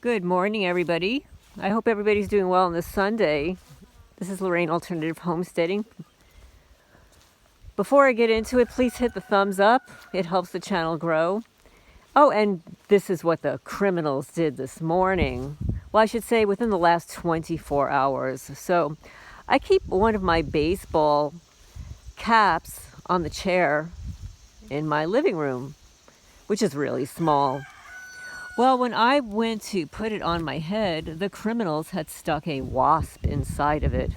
Good morning, everybody. I hope everybody's doing well on this Sunday. This is Lorraine Alternative Homesteading. Before I get into it, please hit the thumbs up. It helps the channel grow. Oh, and this is what the criminals did this morning. Well, I should say within the last 24 hours. So I keep one of my baseball caps on the chair in my living room, which is really small. Well, when I went to put it on my head, the criminals had stuck a wasp inside of it.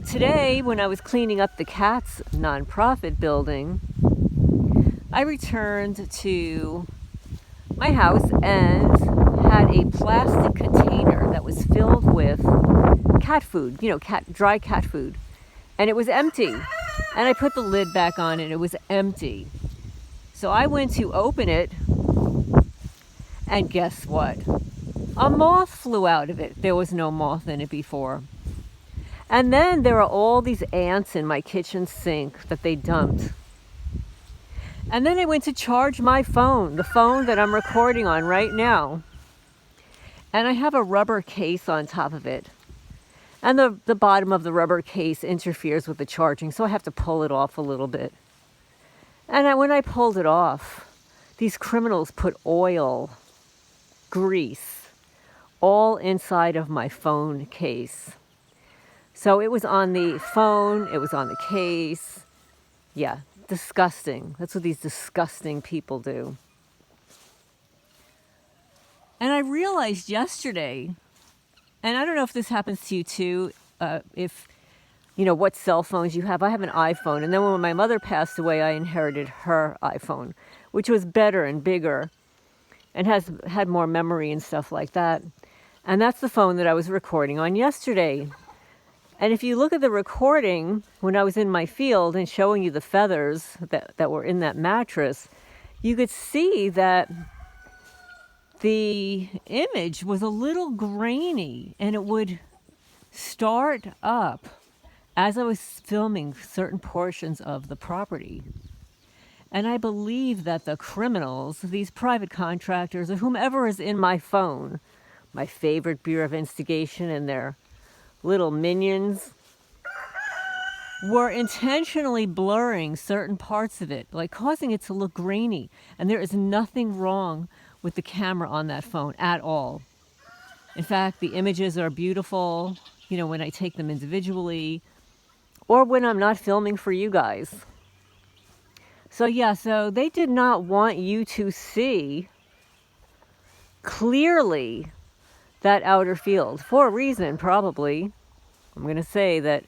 Today, when I was cleaning up the cat's nonprofit building, I returned to my house and had a plastic container that was filled with cat food, dry cat food. And it was empty. And I put the lid back on and it was empty. So I went to open it. And guess what? A moth flew out of it. There was no moth in it before. And then there are all these ants in my kitchen sink that they dumped. And then I went to charge my phone, the phone that I'm recording on right now. And I have a rubber case on top of it. And the bottom of the rubber case interferes with the charging, so I have to pull it off a little bit. And when I pulled it off, these criminals put oil, grease, all inside of my phone case. So it was on the phone, it was on the case. Yeah, disgusting. That's what these disgusting people do. And I realized yesterday, and I don't know if this happens to you too, what cell phones you have. I have an iPhone, and then when my mother passed away, I inherited her iPhone, which was better and bigger and had more memory and stuff like that. And that's the phone that I was recording on yesterday. And if you look at the recording, when I was in my field and showing you the feathers that were in that mattress, you could see that the image was a little grainy, and it would start up as I was filming certain portions of the property. And I believe that the criminals, these private contractors, or whomever is in my phone, my favorite Bureau of Instigation and their little minions, were intentionally blurring certain parts of it, like causing it to look grainy. And there is nothing wrong with the camera on that phone at all. In fact, the images are beautiful, when I take them individually, or when I'm not filming for you guys. So they did not want you to see clearly that outer field for a reason, probably. I'm going to say that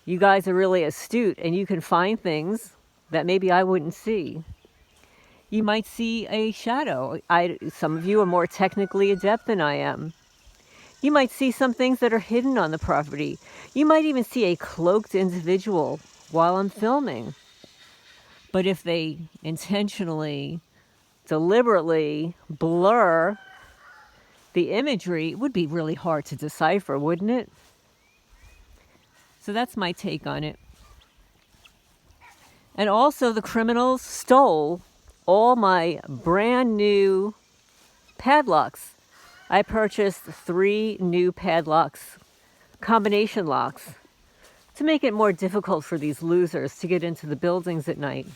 you guys are really astute and you can find things that maybe I wouldn't see. You might see a shadow. Some of you are more technically adept than I am. You might see some things that are hidden on the property. You might even see a cloaked individual while I'm filming. But if they intentionally, deliberately blur the imagery, it would be really hard to decipher, wouldn't it? So that's my take on it. And also the criminals stole all my brand new padlocks. I purchased 3 new padlocks, combination locks, to make it more difficult for these losers to get into the buildings at night.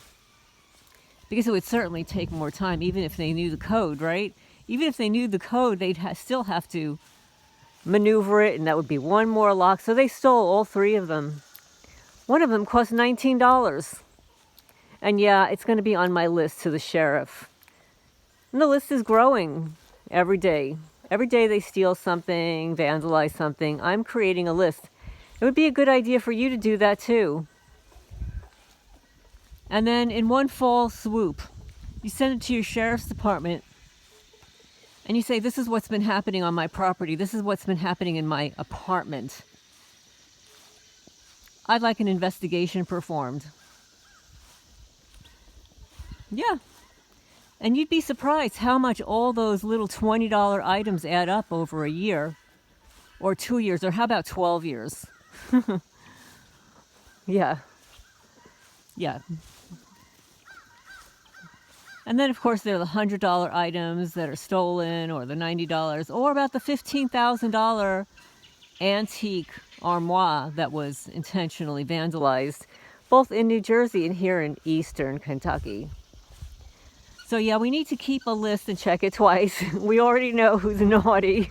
Because it would certainly take more time, even if they knew the code, right? Even if they knew the code, they'd still have to maneuver it, and that would be one more lock. So they stole all 3 of them. One of them cost $19. And yeah, it's going to be on my list to the sheriff. And the list is growing every day. Every day they steal something, vandalize something. I'm creating a list. It would be a good idea for you to do that too. And then in one fall swoop, you send it to your sheriff's department and you say, this is what's been happening on my property. This is what's been happening in my apartment. I'd like an investigation performed. Yeah. And you'd be surprised how much all those little $20 items add up over a year or 2 years, or how about 12 years? Yeah. And then, of course, there are the $100 items that are stolen, or the $90, or about the $15,000 antique armoire that was intentionally vandalized, both in New Jersey and here in eastern Kentucky. So yeah, we need to keep a list and check it twice. We already know who's naughty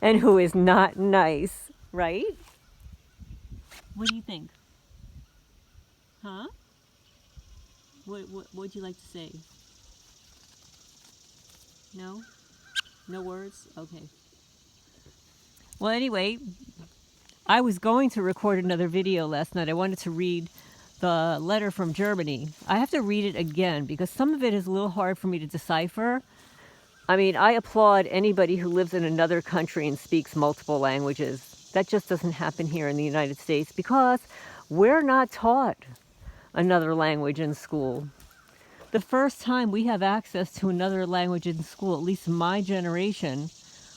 and who is not nice, right? What do you think? Huh? What would you like to say? No? No words? Okay. Well, anyway, I was going to record another video last night. I wanted to read the letter from Germany. I have to read it again because some of it is a little hard for me to decipher. I mean, I applaud anybody who lives in another country and speaks multiple languages. That just doesn't happen here in the United States because we're not taught another language in school. The first time we have access to another language in school, at least my generation,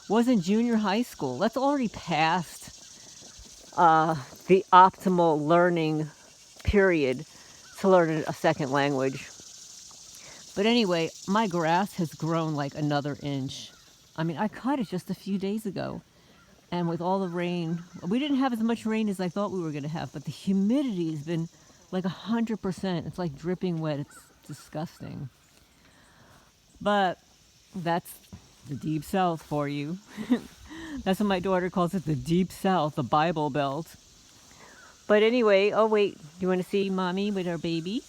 was in junior high school. That's already past the optimal learning period to learn a second language. But anyway, my grass has grown like another inch. I mean, I cut it just a few days ago. And with all the rain, we didn't have as much rain as I thought we were going to have, but the humidity has been like 100%. It's like dripping wet. It's disgusting. But that's the deep south for you. That's what my daughter calls it, the deep south, the Bible Belt. But anyway, oh wait, you want to see mommy with her baby?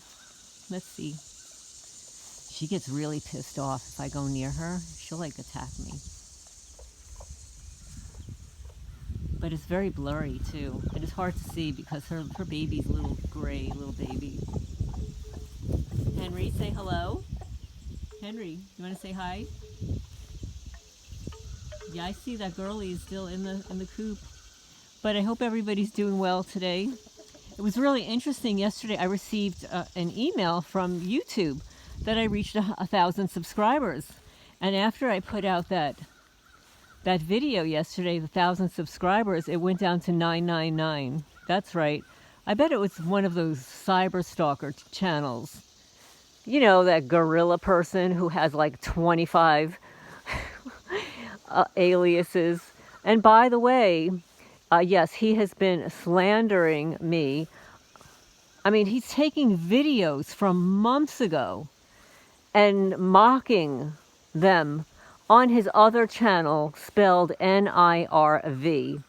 Let's see. She gets really pissed off if I go near her. She'll like attack me. But it's very blurry too. And it's hard to see because her baby's a little gray, little baby. Henry, say hello. Henry, you want to say hi? Yeah, I see that girlie is still in the coop. But I hope everybody's doing well today. It was really interesting. Yesterday I received an email from YouTube that I reached 1,000 subscribers. And after I put out that video yesterday, the 1,000 subscribers, it went down to 999. That's right. I bet it was one of those cyber stalker channels. You know, that gorilla person who has like 25 aliases. And by the way, yes, he has been slandering me. I mean, he's taking videos from months ago and mocking them on his other channel, spelled NIRV,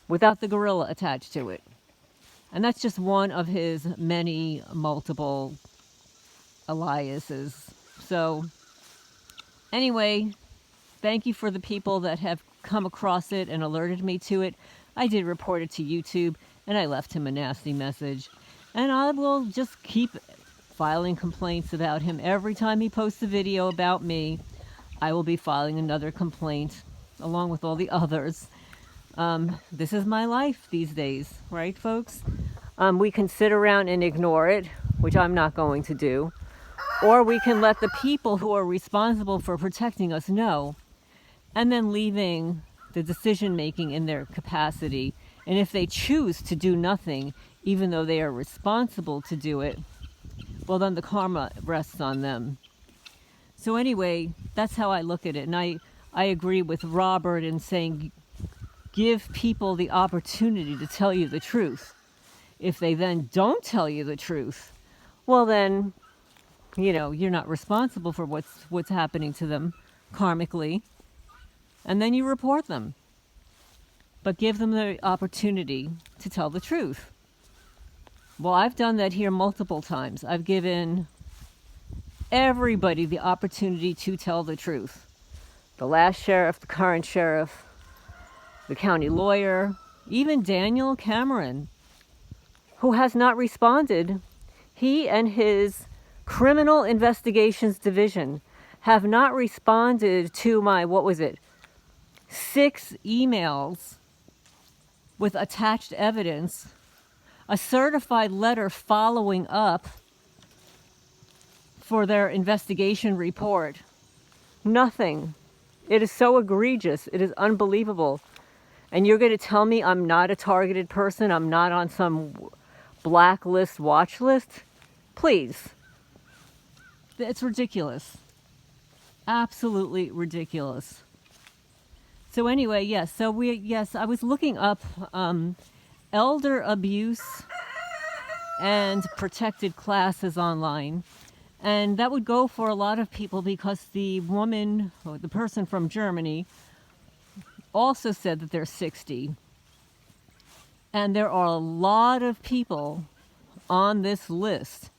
without the gorilla attached to it. And that's just one of his many multiple aliases. So anyway, thank you for the people that have come across it and alerted me to it. I did report it to YouTube, and I left him a nasty message. And I will just keep filing complaints about him. Every time he posts a video about me, I will be filing another complaint, along with all the others. This is my life these days, right, folks? We can sit around and ignore it, which I'm not going to do. Or we can let the people who are responsible for protecting us know, and then leaving the decision-making in their capacity. And if they choose to do nothing, even though they are responsible to do it, well, then the karma rests on them. So anyway, that's how I look at it. And I agree with Robert in saying, give people the opportunity to tell you the truth. If they then don't tell you the truth, well then, you know, you're not responsible for what's happening to them karmically. And then you report them. But give them the opportunity to tell the truth. Well, I've done that here multiple times. I've given everybody the opportunity to tell the truth. The last sheriff, the current sheriff, the county lawyer, even Daniel Cameron, who has not responded. He and his criminal investigations division have not responded to my, 6 emails with attached evidence, a certified letter following up for their investigation report. Nothing. It is so egregious. It is unbelievable. And you're going to tell me I'm not a targeted person? I'm not on some blacklist, watch list? Please. It's ridiculous. Absolutely ridiculous. So anyway, yes, I was looking up elder abuse and protected classes online. And that would go for a lot of people because the woman, or the person from Germany, also said that they're 60. And there are a lot of people on this list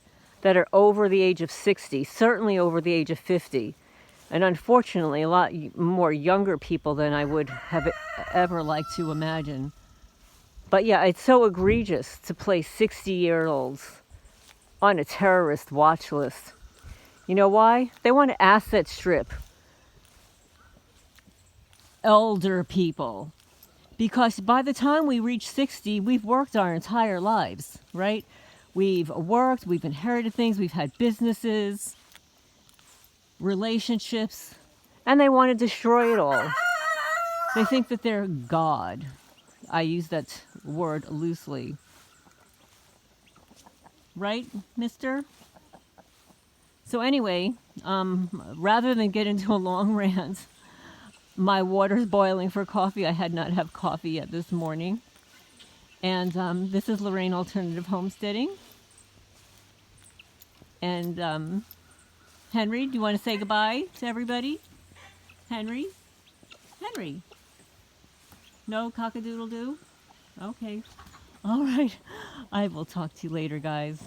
that are over the age of 60, certainly over the age of 50. And unfortunately, a lot more younger people than I would have ever liked to imagine. But yeah, it's so egregious to place 60-year-olds on a terrorist watch list. You know why? They want to asset strip elder people. Because by the time we reach 60, we've worked our entire lives, right? We've worked, we've inherited things, we've had businesses, relationships, and they want to destroy it all. They think that they're God. I use that word loosely. Right, mister? So anyway, rather than get into a long rant, my water's boiling for coffee. I had not had coffee yet this morning. And this is Lorraine Alternative Homesteading. And Henry, do you want to say goodbye to everybody? Henry? Henry? No cock-a-doodle-doo? Okay. All right. I will talk to you later, guys.